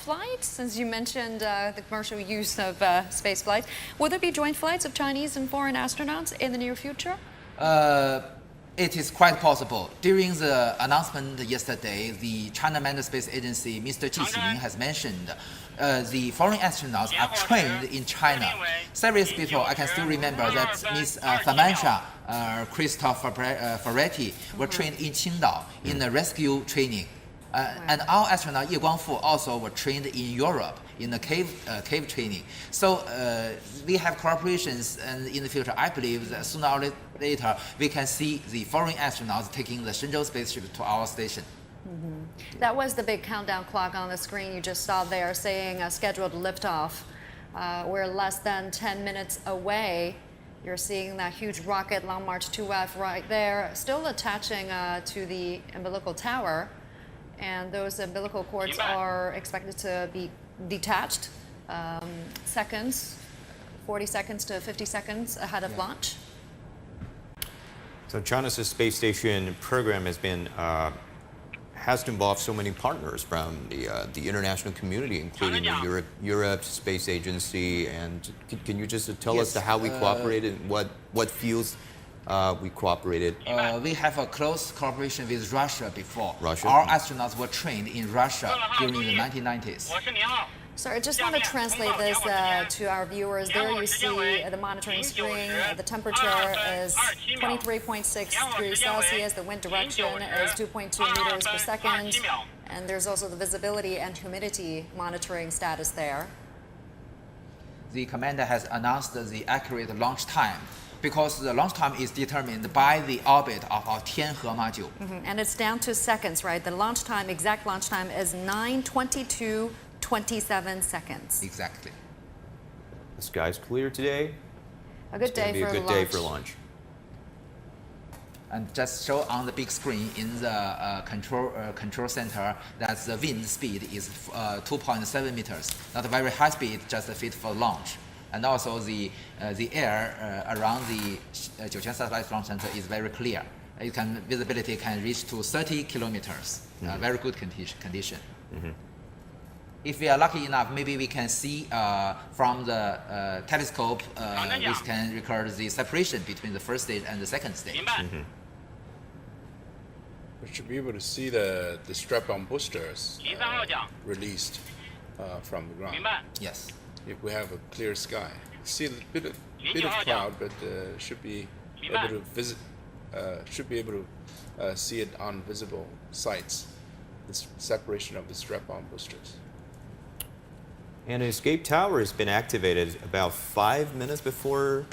flights? Since you mentioned the commercial use of space flights, will there be joint flights of Chinese and foreign astronauts in the near future? It is quite possible. During the announcement yesterday, the China Manned Space Agency, Mr. Ji Ximing, has mentioned the foreign astronauts are trained in China. Several years before, I can still remember that Miss Samantha Christopher Ferretti were trained in Qingdao in the rescue training. And our astronaut Ye Guangfu also were trained in Europe in the cave training. So we have cooperations, and in the future, I believe that sooner or later we can see the foreign astronauts taking the Shenzhou spaceship to our station. Mm-hmm. That was the big countdown clock on the screen you just saw there saying scheduled liftoff. We're less than 10 minutes away. You're seeing that huge rocket, Long March 2F, right there, still attaching to the umbilical tower. And those umbilical cords are expected to be detached seconds, 40 seconds to 50 seconds ahead of launch. So China's space station program has involved so many partners from the international community, including the Europe Space Agency. And can you just tell us how we cooperated and what fields we cooperated? We have a close cooperation with Russia before. Russia? Our astronauts were trained in Russia during the 1990s. So I just want to translate this to our viewers. There you see the monitoring screen. The temperature is 23.6 degrees Celsius. The wind direction is 2.2 meters per second. And there's also the visibility and humidity monitoring status there. The commander has announced the accurate launch time, because the launch time is determined by the orbit of our Tianhe module. And it's down to seconds, right? The launch time, exact launch time, is 9:22:27 seconds. Exactly. The sky's clear today. A good day for a good day for launch. And just show on the big screen in the control center that the wind speed is 2.7 meters. Not a very high speed, just fit for launch. And also the air around the Jiuquan Satellite Launch Center is very clear. Visibility can reach to 30 kilometers. Very good condition. If we are lucky enough, maybe we can see from the telescope, we can record the separation between the first stage and the second stage. We should be able to see the strap-on boosters released from the ground. Yes. If we have a clear sky, see a bit of cloud, but should be able to see it on visible sites. This separation of the strap-on boosters. And an escape tower has been activated about 5 minutes before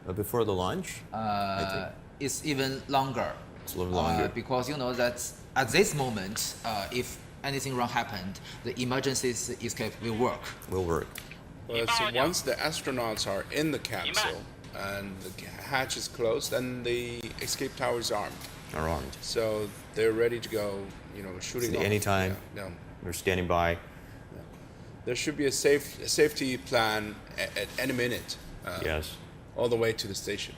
the launch. I think It's even longer. It's a little longer because you know that at this moment, if anything wrong happened, the emergency escape will work. Well, so once the astronauts are in the capsule and the hatch is closed, then the escape tower is armed. So they're ready to go, shooting off. Anytime. We're standing by. There should be a safety plan at any minute. All the way to the station.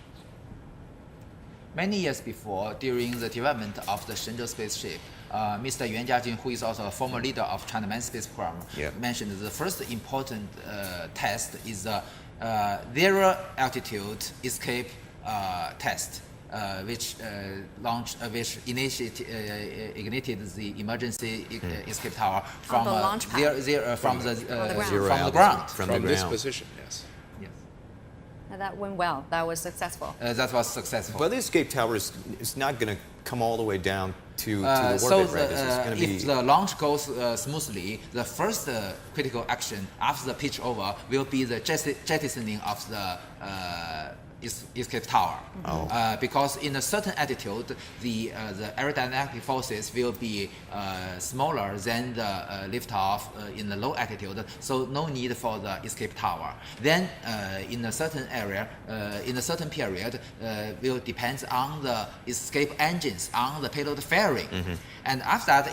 Many years before, during the development of the Shenzhou spaceship, Mr. Yuan Jiajun, who is also a former leader of China Manned Space Program, mentioned the first important test is the zero altitude escape test, which ignited the emergency escape tower from the launch pad. From the ground. From this position, yes. That went well. That was successful. That was successful. But the escape tower is not going to come all the way down to the orbit, right? If the launch goes smoothly, the first critical action after the pitch over will be the jettisoning of the escape tower. Because in a certain altitude, the aerodynamic forces will be smaller than the liftoff in the low altitude, so no need for the escape tower. Then in a certain area, in a certain period, will depend on the escape engines, on the payload fairing. And after that,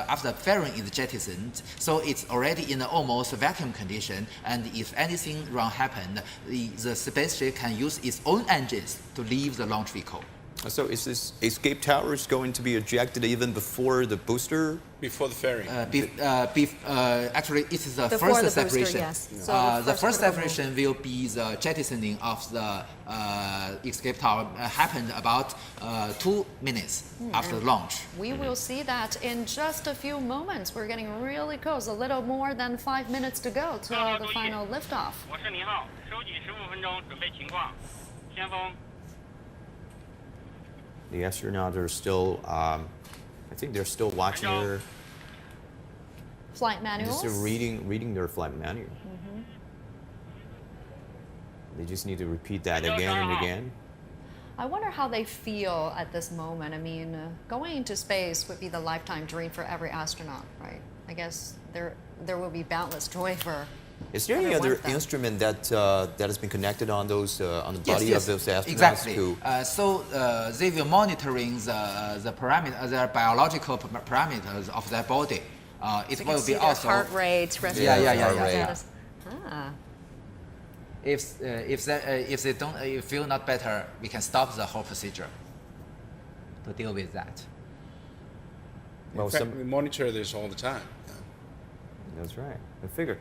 after fairing is jettisoned, so it's already in an almost vacuum condition, and if anything wrong happened, the spaceship can use its own engines to leave the launch vehicle. So is this escape towers going to be ejected even before the booster? Before the fairing. Actually, it is the Before first the booster, separation. yes. So The first critical separation will be the jettisoning of the escape tower happened about 2 minutes after launch. We will see that in just a few moments. We're getting really close, a little more than 5 minutes to go till the final liftoff. 我是0号，收集15分钟，准备情况，先锋。 The astronauts are still, I think they're still watching their, Flight manuals. just reading their flight manual. They just need to repeat that again and again. I wonder how they feel at this moment. I mean, going into space would be the lifetime dream for every astronaut, right? I guess there will be boundless joy for. Is there any other instrument that has been connected on those on the body of those astronauts? Exactly. Who, So they will monitoring the parameter, the biological parameters of their body. It will be also heart rate, Yeah. status. Ah. if they don't feel not better, we can stop the whole procedure to deal with that. well, In fact, we monitor this all the time. that's right. I figure.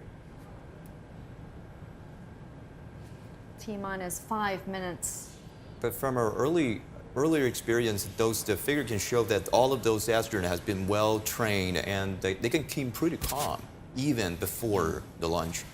T-minus 5 minutes. But from our earlier experience, the figure can show that all of those astronauts has been well trained and they can keep pretty calm even before the launch.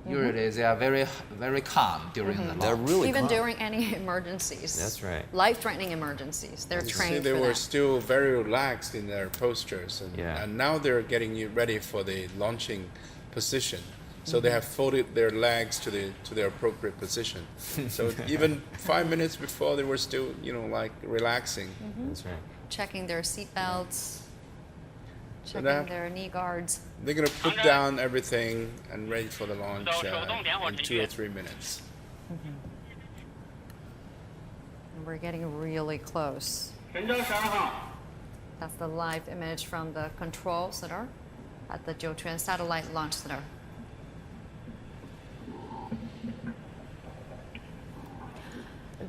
Usually they are very, very calm during the launch. They're really Even calm. during any emergencies. That's right. Life-threatening emergencies. They're You see, trained they for were that. still very relaxed in their postures, Yeah. and now they're getting you ready for the launching position. So they have folded their legs to their appropriate position. So even 5 minutes before, they were still, like relaxing. That's right. Checking their seat belts, checking now- their knee guards. They're gonna put down everything and ready for the launch in 2 or 3 minutes. And we're getting really close. 神舟12号， That's the live image from the control center at the Jiuquan Satellite Launch Center.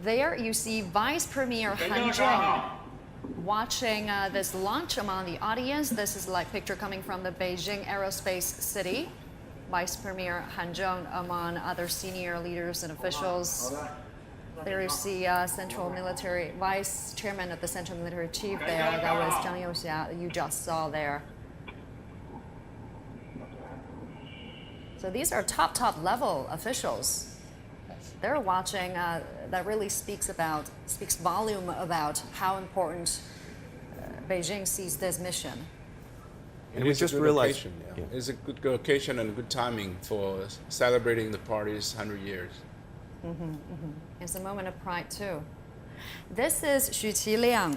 There you see Vice Premier 神 Han 舟12 Zheng 号， watching this launch among the audience. This is a live picture coming from the Beijing Aerospace City. Vice Premier Han Zheng among other senior leaders and officials. There is the Central Military Vice Chairman of the Central Military Chief there. That was Zhang Youxia that you just saw there. So these are top level officials. They're watching. That really speaks volume about how important Beijing sees this mission. And It we is a just good realized. occasion, yeah. Yeah. It's a good occasion and good timing for celebrating the party's 100 years. It's a moment of pride too. This is Xu Qiliang,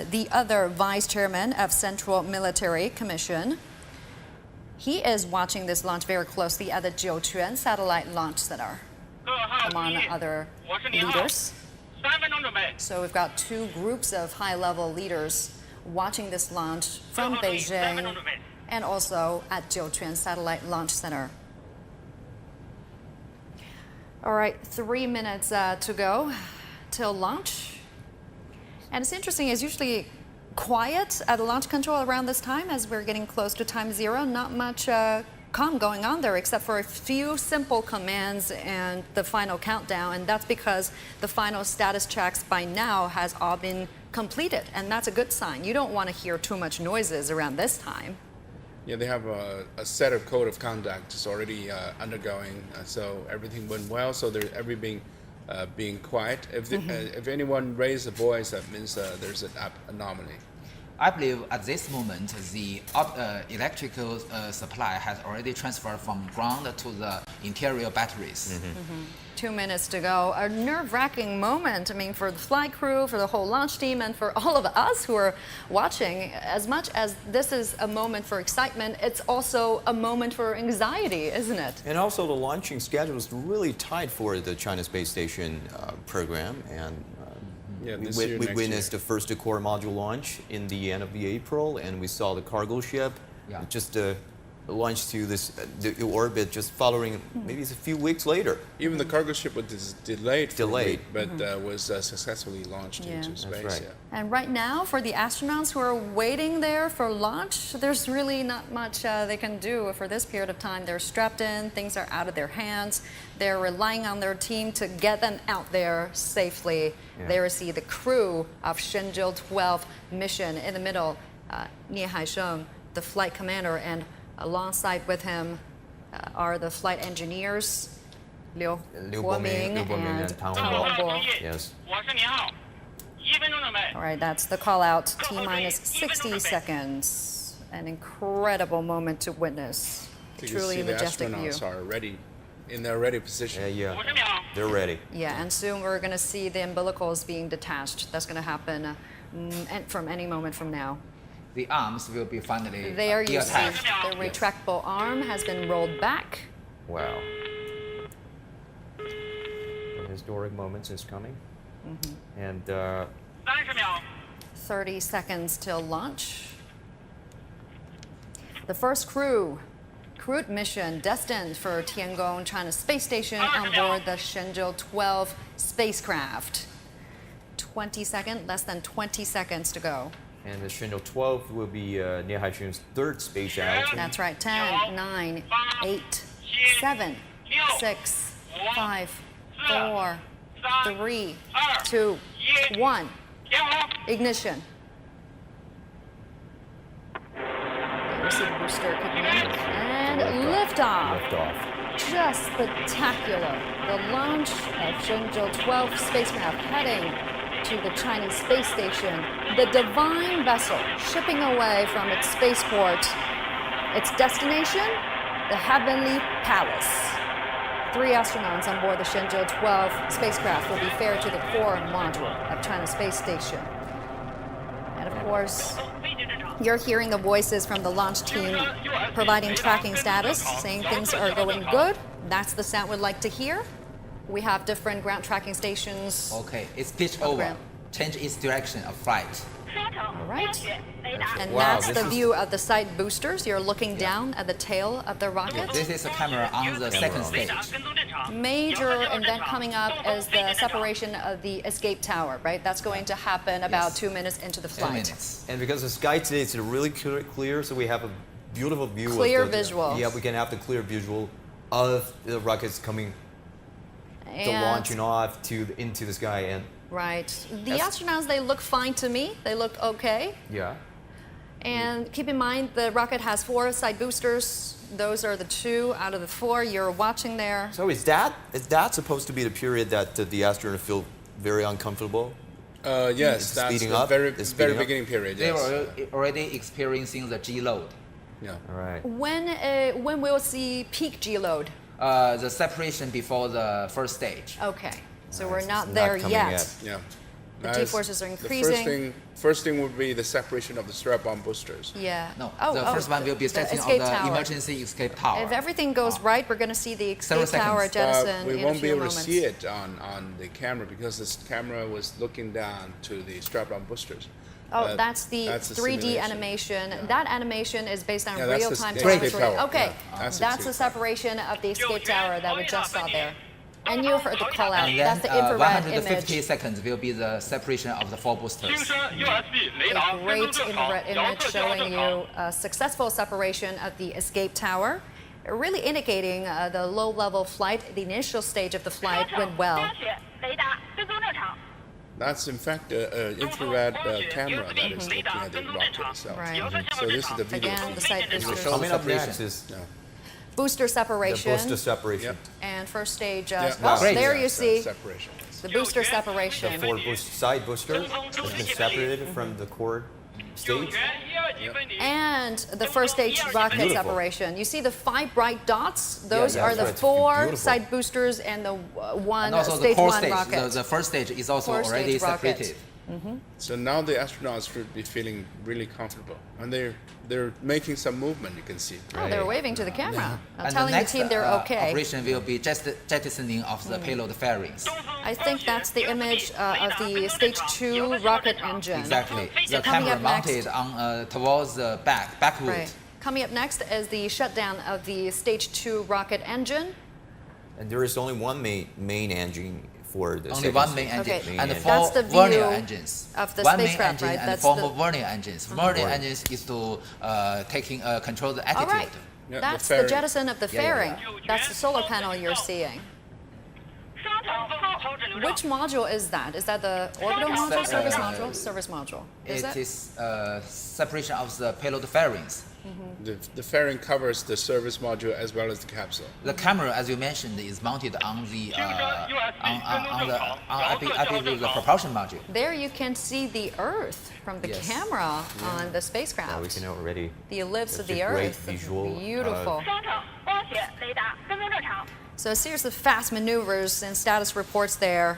the other vice chairman of Central Military Commission. He is watching this launch very closely at the Jiuquan Satellite Launch Center, 各号注 among 意， other 我是0号， leaders. 3分钟准备。 So we've got two groups of high-level leaders watching this launch from Beijing and also at Jiuquan Satellite Launch Center. All right, 3 minutes to go till launch. And it's interesting, it's usually quiet at launch control around this time as we're getting close to time zero. Not much calm going on there except for a few simple commands and the final countdown. And that's because the final status checks by now has all been completed. And that's a good sign. You don't want to hear too much noises around this time. Yeah, they have a set of code of conduct is already undergoing, so everything went well. So they're everything being quiet. If anyone raised a voice, that means there's an anomaly. I believe at this moment the electrical supply has already transferred from ground to the interior batteries. 2 minutes to go. A nerve-wracking moment, I mean, for the flight crew, for the whole launch team, and for all of us who are watching. As much as this is a moment for excitement, it's also a moment for anxiety, isn't it? And also the launching schedule is really tight for the China Space Station program. And Yeah, we this year, next witnessed year. the first core module launch in the end of the April, and we saw the cargo ship. Yeah. Just a launch to the orbit just following maybe it's a few weeks later. Even the cargo ship was delayed, for a Delayed. week, but was successfully launched Yeah. into space. right. Yeah. And right now, for the astronauts who are waiting there for launch, there's really not much they can do for this period of time. They're strapped in, things are out of their hands. They're relying on their team to get them out there safely. Yeah. There we see the crew of Shenzhou 12 mission in the middle, Nie Haisheng, the flight commander, and alongside with him are the flight engineers, Liu Guoming and Tao Hongbo. Yes. 我是宁浩，1分钟准备。 All right, that's the call out. T minus 60 seconds. An incredible moment to witness. You can Truly see the majestic view. astronauts are ready, in their ready position. Yeah, 50秒。 they're ready. Yeah, and soon we're going to see the umbilicals being detached. That's going to happen from any moment from now. The arms will be finally There you see attached. the retractable arm has been rolled back. Wow. The historic moments is coming. And 30秒。 30 seconds till launch. The first crewed mission destined for Tiangong China Space Station on board the Shenzhou 12 spacecraft. Less than 20 seconds to go. and the Shenzhou 12 will be Nie Haisheng's third space out. That's right. 10, 9, 8, 7, 6, 5, 4, 3, 2, 1. 点火。 Ignition. There you see the booster kicking in. And liftoff. Liftoff. Just spectacular. The launch of Shenzhou 12 spacecraft heading to the Chinese space station. The divine vessel shipping away from its spaceport. Its destination, the Heavenly Palace. 3 astronauts on board the Shenzhou 12 spacecraft will be ferried to the core module of China Space Station. And of course, you're hearing the voices from the launch team providing tracking status, saying things are going good. That's the sound we'd like to hear. We have different ground tracking stations. Okay, it's pitch over. Program. Change its direction of flight. All right. And Wow, that's this the is- view of the side boosters. You're looking down at the tail of the rocket. This is a camera on the second stage. 跟踪正常。 Major event coming up is the separation of the escape tower, right? That's going to happen about Yes. 2 minutes into the 2 flight. minutes. And because the sky today is really clear, so we have a beautiful view. Clear of the, visuals. Yeah, we can have the clear visual of the rockets coming, the And- launching off into the sky, and Right. The That's- astronauts, they look fine to me. They look okay. yeah. And keep in mind, the rocket has 4 side boosters. Those are the 2 out of the 4 you're watching there. So is that supposed to be the period that the astronauts feel very uncomfortable? Yes, It's that's speeding the up? very, It's very speeding up? beginning period. They Yes. were already experiencing the G load. Yeah. All right. When we'll see peak G load? The separation before the first stage. Okay. So Alright, we're so not it's there not coming yet. yet. Yeah. The That's- G-forces are the increasing. first thing would be the separation of the strap-on boosters. Yeah. No, Oh, the first one will be the setting of escape the tower. emergency escape tower. If everything goes right, we're going to see the escape Several tower seconds. jettison we in a won't be few able moments. to see it on the camera because this camera was looking down to the strap-on boosters. Oh, that's the 3D simulation. animation. Yeah. That animation is based on Yeah, that's the real-time escape telemetry. tower. Okay, Yeah, that's that's the the escape separation of the escape tower that we just saw there. And you heard the call out. And That's then the infrared 150 image. seconds will be the separation of the 4 轻 boosters. 声 USB 雷达 A 跟踪 great 正常， infrared 遥 image 测信号 showing 正 you 常。 a successful separation of the escape tower, really indicating the low-level flight, the initial stage of the flight went well. 雷达跟踪正常。 That's in fact an infrared camera that is looking at the rocket itself. Right. So this is the video. Again, the side boosters. Coming up separation. next is Yeah. Booster the separation. booster separation. Yep. And first stage, Yeah, oh, great. there you see separation. the booster separation. The 4 side booster has been separated from the core 有 stage. 权1、2级分离。 And the first stage rocket Beautiful. separation. You see the 5 bright dots? Those yeah, are the that's 4 beautiful. side boosters and the one And also the stage core 1 stage, rocket. the first stage is also Core already stage rocket. separated. So now the astronauts should be feeling really comfortable, and they're making some movement. You can see. Oh, they're waving to the camera. I'm And telling the the next team they're okay. operation will be jettisoning of the payload fairings. I think that's the image of the stage 2 rocket engine. Exactly. The Coming camera up next. mounted on towards the backward. Right. Coming up next is the shutdown of the Stage 2 rocket engine. And there is only one main engine for the Only one main engine, Okay. and That's four the vernier view engines. of the one main spacecraft, engine right? and That's four the- vernier engines. Vernier engines is to control the All attitude. right. Yeah, the That's the fairing. jettison of the Yeah, yeah, fairing. yeah. That's the solar panel you're seeing. 双头操制流量。 Which module is that? Is that the orbital module, That's, service module? Service module. Is It it? is separation of the payload fairings. The fairing covers the service module as well as the capsule. The camera, as you mentioned, is mounted on the the propulsion module. There you can see the Earth from the Yes. camera on the spacecraft. Yeah, we can already. The ellipse That's of the a great Earth. visual, Beautiful. 双头光学雷达跟踪正常。 So a series of fast maneuvers and status reports there.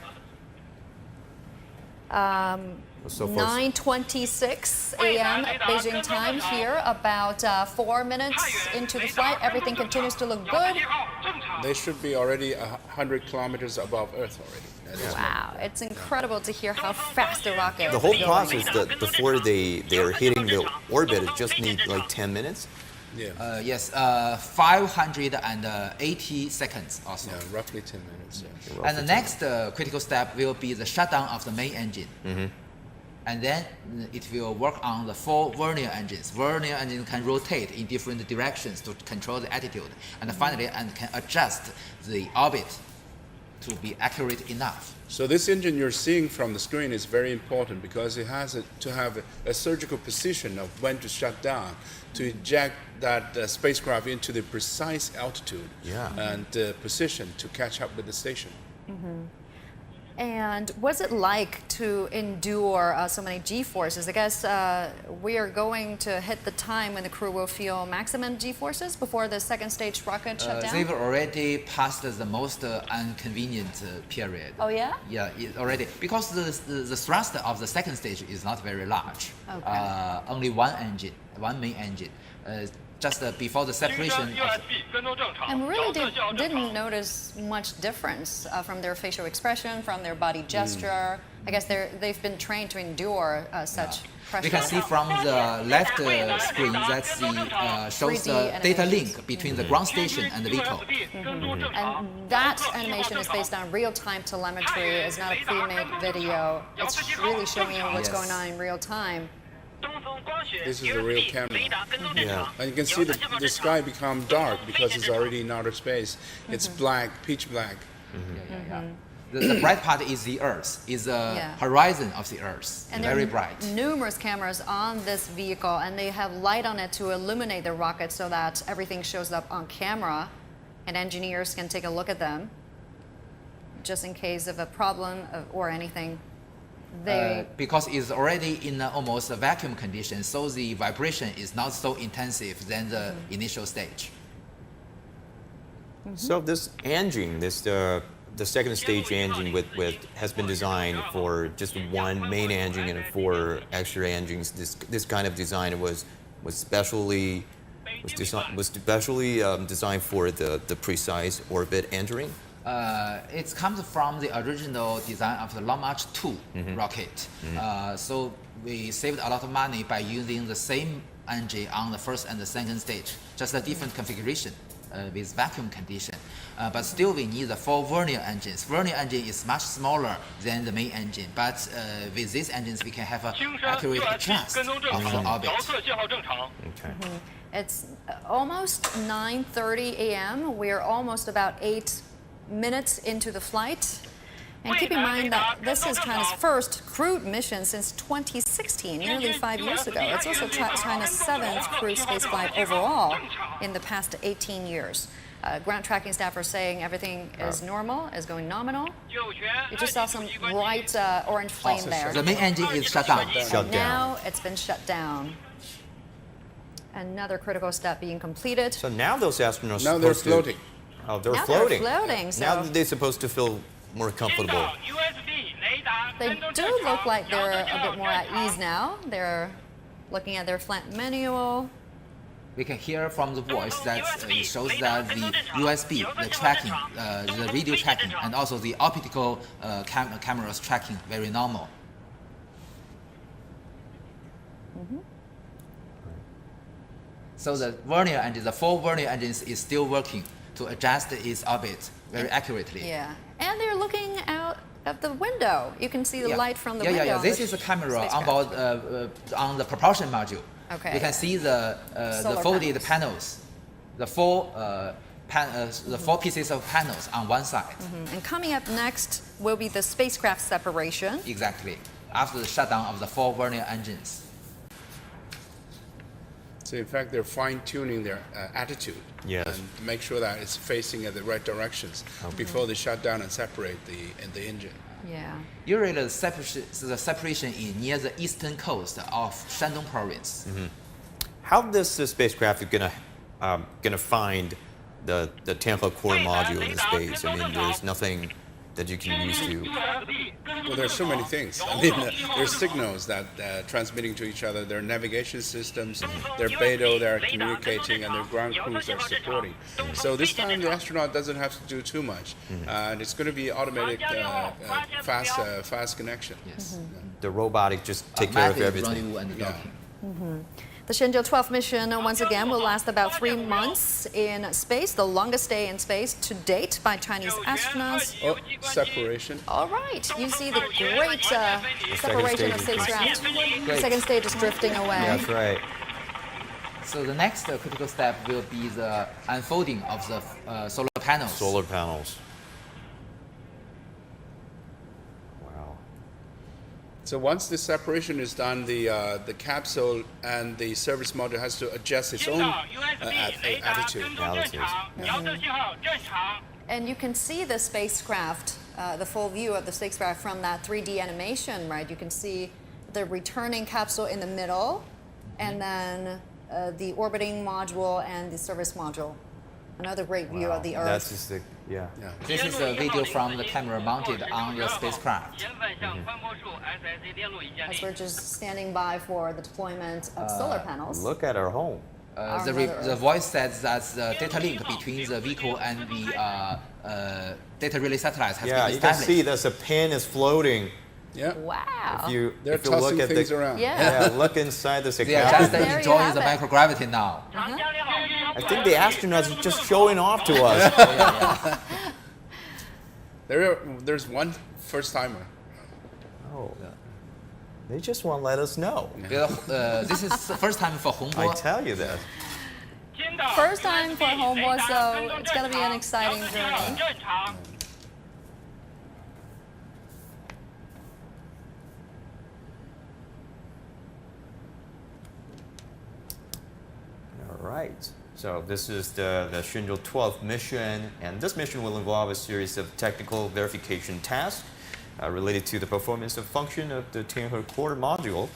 So far, 9:26 a.m. Beijing time here. About 4 minutes into the flight, everything continues to look good. 正常。 They should be already 100 kilometers above Earth already. That is Wow, it's incredible to hear how fast the rocket the whole is going. process that before they're hitting the orbit, it just needs like 10 minutes. Yeah. Yes, 580 seconds also. Yeah, roughly 10 minutes. Yeah. And the next critical step will be the shutdown of the main engine. And then it will work on the four vernier engines. Vernier engine can rotate in different directions to control the attitude. And finally, and can adjust the orbit to be accurate enough. So this engine you're seeing from the screen is very important because it has to have a surgical precision of when to shut down, to eject that spacecraft into the precise altitude and position to catch up with the station. And what's it like to endure so many G-forces? I guess we are going to hit the time when the crew will feel maximum G-forces before the second stage rocket shutdown? They've already passed the most inconvenient period. Oh, yeah? Yeah, it already, because the thrust of the second stage is not very large. Okay. Only one engine, one main engine. Just before the 精 separation 神 of USB 跟踪正常。 And really 调色效正 didn't 常。 notice much difference from their facial expression, from their body gesture. I guess they've been trained to endure such pressure. we can see from the left screen that's the shows 3D the data animations. link between the ground station and the vehicle. USB 跟踪正常。 And that animation is based on real-time telemetry. It's not a pre-made video. It's really showing you what's Yes. going on in real time. 东风光学 This is the real USB camera. 雷达跟踪正常。 And you can see the sky become dark because it's already in outer space. It's black, pitch black. The bright part is the Earth, is the Yeah. horizon of the Earth, And very there are bright. numerous cameras on this vehicle, and they have light on it to illuminate the rocket so that everything shows up on camera, and engineers can take a look at them just in case of a problem or anything. They Because it's already in almost a vacuum condition, so the vibration is not so intensive than the initial stage. So this engine, the second stage engine has been designed for just one main engine and four extra engines. This kind of design was specially designed for the precise orbit entering. It comes from the original design of the Long March 2 rocket. So we saved a lot of money by using the same engine on the first and the second stage, just a different configuration with vacuum condition. But still we need the four vernier engines. Vernier engine is much smaller than the main engine, but with these engines we can have an 精神 accurate USB adjust 跟踪正 of the 常， orbit. 调色信号正常。 Okay. It's almost 9:30 a.m. We're almost about 8 minutes into the flight. And keep in mind that this is China's first crewed mission since 2016, nearly 5 years ago. It's also China's 7th crewed spaceflight overall in the past 18 years. Ground tracking staff are saying everything is normal, is going nominal. 酒泉 You just saw some bright orange flame there. The main engine is shut down. Shut down. Now it's been shut down. Another critical step being completed. So now those astronauts Now they're supposed to- floating. Oh, they're Now floating. they're floating, so- Now they're supposed to feel more 听 comfortable. 到 USB 雷达 They 跟踪 do 正常 look like 调 they're 色信 a 号 bit more at 正 ease 常。 now. They're looking at their flight manual. We can hear from the voice that it shows that the USB, the tracking, the radio tracking, and also the optical cameras tracking very normal. So the vernier engine, the 4 vernier engines is still working to adjust its orbit very accurately. Yeah, and they're looking out of the window. You can see the light from the window. Yeah. on This the is a camera on spacecraft. board on the propulsion module. Okay. You can see the Solar folded panels, the 4 pieces of panels on one side. And coming up next will be the spacecraft separation. Exactly. After the shutdown of the 4 vernier engines. So in fact, they're fine-tuning their attitude Yes. and make sure that it's facing at the right directions before they shut down and separate the engine. Yeah. Usually the separation is near the eastern coast of Shandong province. How this spacecraft gonna find the Tianhe core module in space? I mean, there's nothing that you can use to. Well, there's so many things. I mean, there's signals that transmitting to each other. Their navigation systems, their BeiDou, they're communicating, and their ground crews are supporting. So this time the astronaut doesn't have to do too much, and it's going to be automatic, fast connection. Yes. The robotic just take care of Automatic everything. rendezvous and Yeah. docking. The Shenzhou 12 mission, once again, will last about 3 months in space, the longest stay in space to date by Chinese astronauts. Oh, separation. All right, you see the great separation of stage is spacecraft. Great. Second stage is drifting away. That's right. So the next critical step will be the unfolding of the solar panels. Solar panels. Wow. So once the separation is done, the capsule and the service module has to adjust its own attitude. And you can see the spacecraft, the full view of the spacecraft from that 3D animation, right? You can see the returning capsule in the middle, and then the orbiting module and the service module. Another great view of the Earth. That's just the Yeah. This is a video from the camera mounted on the spacecraft. As we're just standing by for the deployment of solar panels. look at our home. Our The Mother Earth. voice says that the data link between the vehicle and the data relay satellites has Yeah, been you can established. see that the pin is floating. Yeah. Wow. If you They're if you look tossing at things the around. Yeah. look inside the They are just spacecraft. There you enjoying have the it. microgravity now. I think the astronauts are just showing off to us. There's one first timer. Oh, they just won't let us know. This is the first time for I Hongbo. tell you that. First time for Hongbo, so it's going to be an exciting journey. All right. So this is the Shenzhou 12 mission, and this mission will involve a series of technical verification tasks related to the performance of function of the Tianhe core module.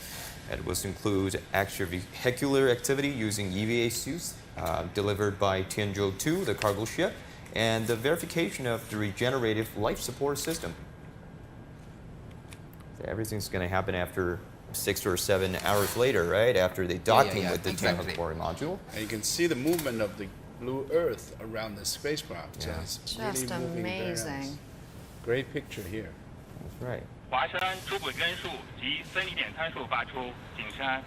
It will include extravehicular activity using EVA suits delivered by Tianzhou 2, the cargo ship, and the verification of the regenerative life support system. So everything's going to happen after 6 or 7 hours later, right? After they docking with the exactly. Tianhe core module. And you can see the movement of the blue Earth around the spacecraft. So Yeah. it's Just really moving very nice. amazing. Great picture here. That's right. 华山初步根数及分离点参数发出，景山。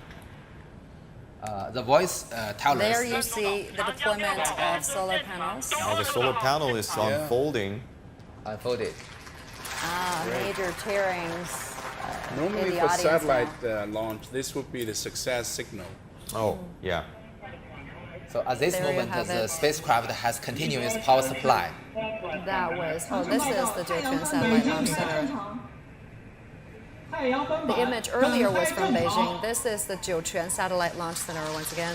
The voice tells There us you see the deployment of solar panels. Now the solar panel is unfolding. unfolded. Major tearings. in Normally the for audience satellite launch, this would be the success signal. Oh, yeah. So at this There you moment, have the it. spacecraft has continuous power supply. That was, this is the Jiuquan Satellite Launch Center. The image earlier was from Beijing. This is the Jiuquan Satellite Launch Center once again.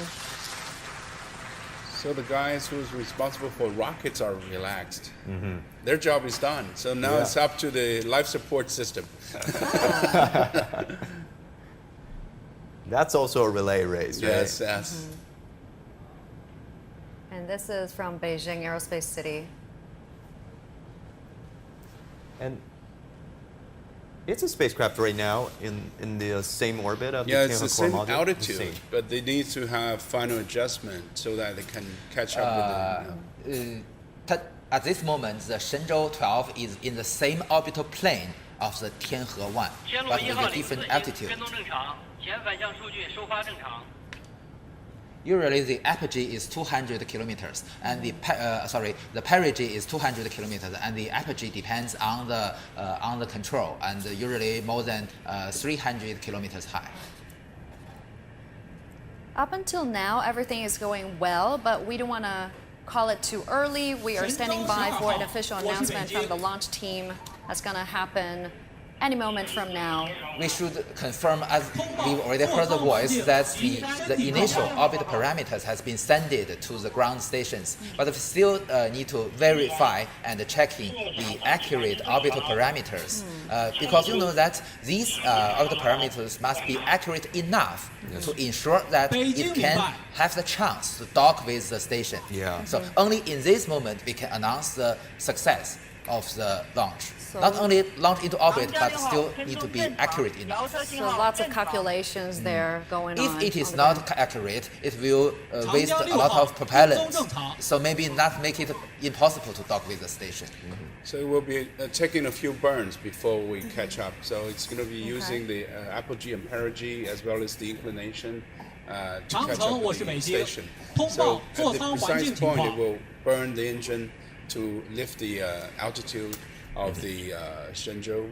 So the guys who's responsible for rockets are relaxed. Their job is done. So now it's up to the life support system. That's also a relay race, right? Yes, yes. And this is from Beijing Aerospace City. And it's a spacecraft right now in the same orbit of Yeah, the it's the Tianhe core same module. The altitude, same. but they need to have final adjustment so that they can catch up with At this moment, the Shenzhou 12 is in the same orbital plane of the Tianhe 1, 天路 but 1 with 号 a 领 different 自行 altitude. 跟踪正常，前反向数据收发正常。Usually the apogee is 200 kilometers, and the perigee is 200 kilometers, and the apogee depends on the control, and usually more than 300 kilometers high. Up until now, everything is going well, but we don't want to call it too early. We are standing by for an official announcement from the launch team that's going to happen any moment from now. We should confirm, as we've already heard the voice, that the initial orbit parameters has been sent to the ground stations, but we still need to verify and checking the accurate orbital parameters, because you know that these orbital parameters must be accurate enough to ensure that it can have the chance to dock with the station. Yeah. So only in this moment we can announce the success of the launch. Not only launch into orbit, but still need to be accurate enough. So lots of calculations there going on. If it is not accurate, it will waste a lot of propellant. So maybe not make it impossible to dock with the station. So it will be taking a few burns before we catch up. So it's going to be using the apogee and perigee as well as the inclination to catch up with the station. So at the precise point, it will burn the engine to lift the altitude of the Shenzhou,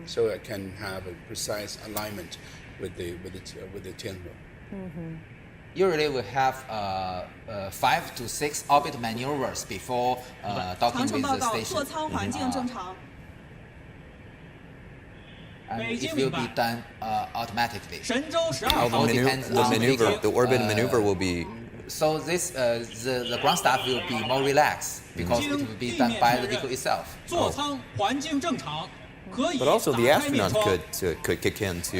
so it can have a precise alignment with the Tianhe. Usually we have 5 to 6 orbit maneuvers before docking with the station. And it will be done automatically. The orbit maneuver will be. So this the ground staff will be more relaxed because it will be done by the vehicle itself. But also the astronauts could kick in to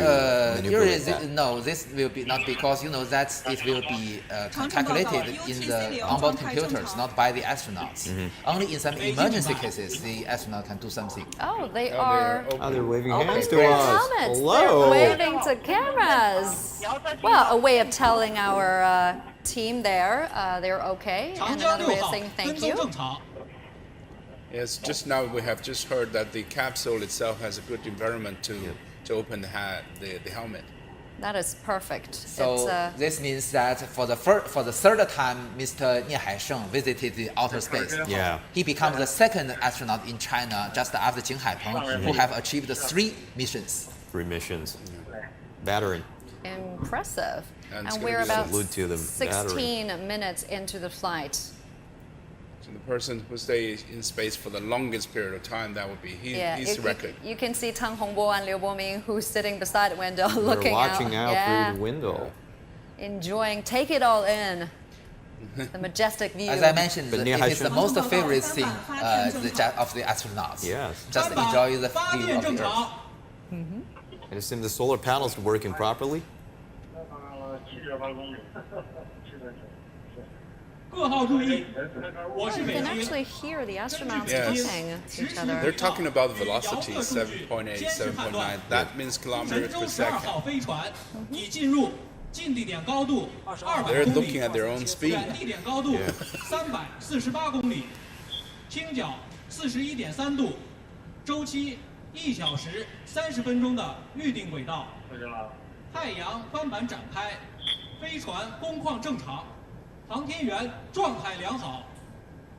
maneuver like that. No, this will be not, because you know that it will be calculated in the onboard computers, not by the astronauts. Only in some emergency cases, the astronaut can do something. Oh, they are Oh, they're waving hands opening to their us. helmets. Hello. They're waving to cameras. Well, a way of telling our team there they're okay, and another way of saying thank you. Yes, just now we have just heard that the capsule itself has a good environment to open the helmet. That is perfect. So this means that for the third time, Mr. Nie Haisheng visited the outer space. Yeah. He becomes the second astronaut in China, just after Jing Haipeng, who have achieved 3 missions. 3 missions. Battery. Impressive. And And it's we're gonna be about salute to the 16 minutes into the flight. So the person who stays in space for the longest period of time, that would be his record. You can see Tang Hongbo and Liu Boming, who's sitting beside the window, They're looking watching out yeah, through the window. enjoying, take it all in. The majestic view. As I mentioned, But it Nie is the Haisheng- most favorite thing of the astronauts. Yes. Just enjoy the view of the Earth. And it seems the solar panels are working properly. You can actually hear the astronauts Yes. talking to each other. They're talking about velocity 7.8, 7.9. That means kilometers per second. They're looking at their own speed. 348公里，倾角41.3度，周期1小时30分钟的预定轨道。太阳帆板展开，飞船工况正常，航天员状态良好。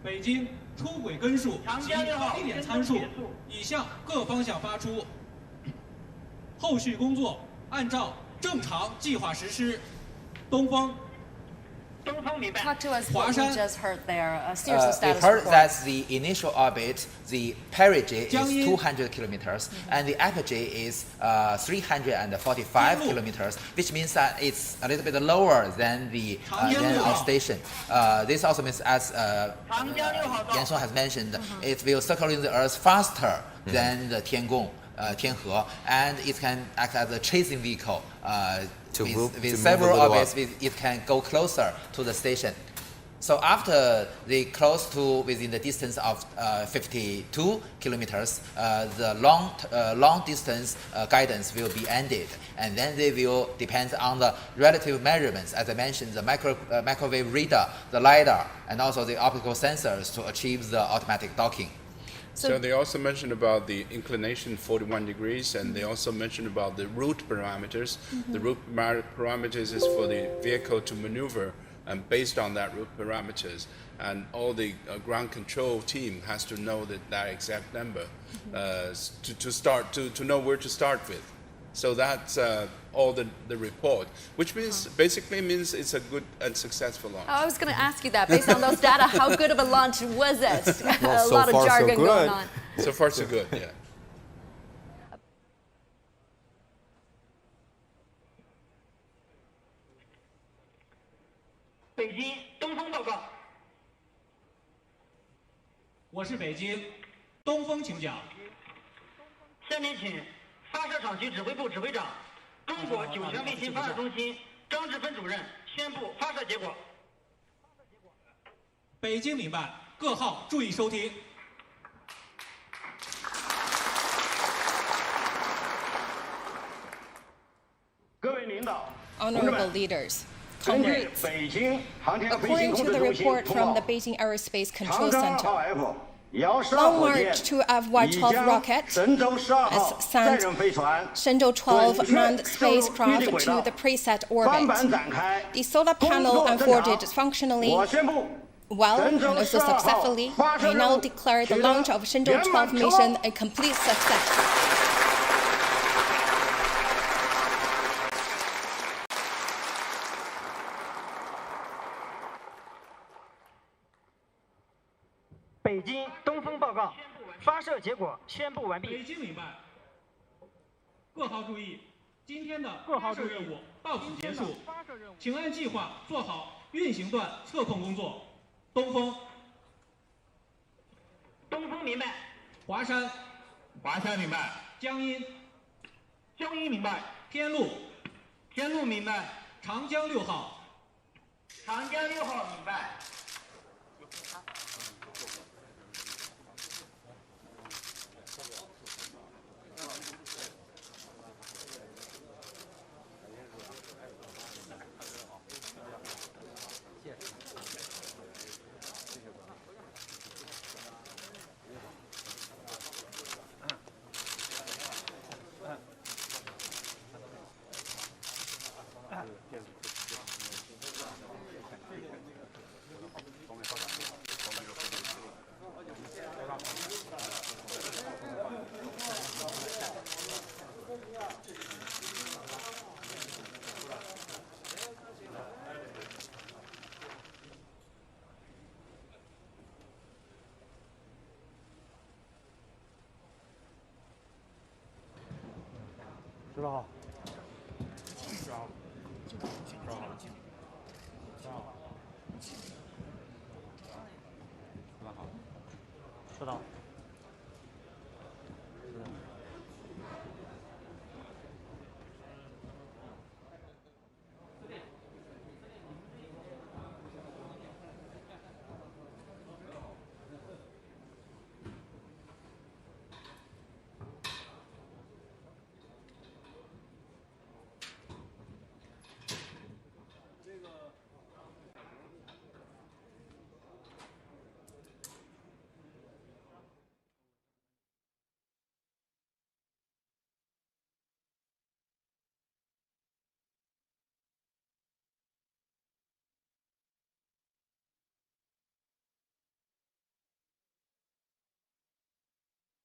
北京出轨根数及飞点参数已向各方向发出，后续工作按照正常计划实施。东风。 Talk to us what we just heard there. A series of We status heard that reports. the initial orbit, the perigee is 200 kilometers, and the apogee is 345 kilometers, which means that it's a little bit lower than than our station. This also means, as Yan Song has mentioned, it will circle the Earth faster than the Tiangong, Tianhe, and it can act as a chasing vehicle. With several orbits, it can go closer to the station. So after they close to within the distance of 52 kilometers, the long distance guidance will be ended, and then they will depend on the relative measurements, as I mentioned, the microwave radar, the lidar, and also the optical sensors to achieve the automatic docking. So they also mentioned about the inclination 41 degrees, and they also mentioned about the route parameters. The route parameters is for the vehicle to maneuver and based on that route parameters, and all the ground control team has to know that exact number to know where to start with. So that's all the report, which means basically means it's a good and successful launch. I was going to ask you that. Based on those data, how good of a launch was it? Well, a so lot of far, so jargon good. going on. So far, so good. Yeah. 北京东风报告。我是北京，东风请讲。下面请发射场区指挥部指挥长、中国酒泉卫星发射中心张志芬主任宣布发射结果。北京明白，各号注意收听。各位领导， Honorable leaders, 根据 comrades, 北京航天飞行 according 控 to 制 the 中心 report 通 from 报 the，Beijing Aerospace 长 Control 征2 Center, 号 F 遥12 Long 火箭 March 2 FY-12 已将 rocket 神舟12号 has 载 sent 人飞船 Shenzhou 12 manned spacecraft to the preset 帆板 orbit. 展开， The solar 工 panel 作正 unfolded 常。 functionally 我宣布， well 神 and 舟 also 12号 successfully. 发射 I 任 now 务 declare the 取得 launch of Shenzhou 圆满 12 成 mission 功。 a complete success. 北京东风报告，发射结果宣布完毕。北京明白，各号注意，今天的发射任务到此结束，请按计划做好运行段测控工作。东风、东风明白，华山、华山明白，江阴、江阴明白，天路、天路明白，长江6号、长江6号明白。10号。知道。